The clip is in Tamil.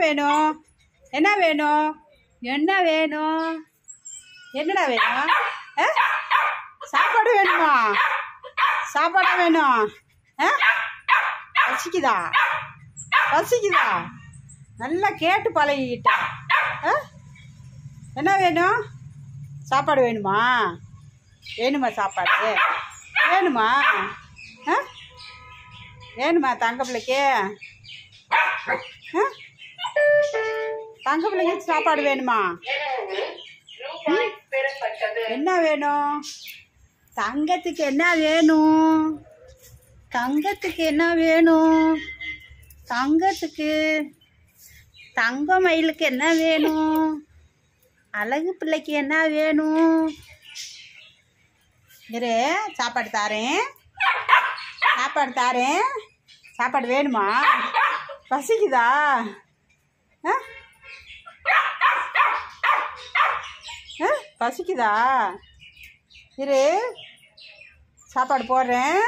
வேணும்? என்ன வேணும்? என்ன வேணும்? என்னடா வேணும்? சாப்பாடு வேணுமா? சாப்பாடு வேணும்? பசிக்குதா? பசிக்குதா? நல்லா கேட்டு பழகிக்கிட்ட. என்ன வேணும்? சாப்பாடு வேணுமா? வேணுமா சாப்பாடு? வேணுமா? வேணுமா தங்க பிள்ளைக்கு? தங்க பிள்ளைக்கு சாப்பாடு வேணுமா? என்ன வேணும்? தங்கத்துக்கு என்ன வேணும்? தங்கத்துக்கு என்ன வேணும்? தங்கத்துக்கு தங்க மயிலுக்கு என்ன வேணும்? அழகு பிள்ளைக்கு என்ன வேணும்? இரு, சாப்பாடு தாரேன். சாப்பாடு தாரேன். சாப்பாடு வேணுமா? பசிக்குதா? பசிக்குதா? இரு, சாப்பாடு போடுறேன்.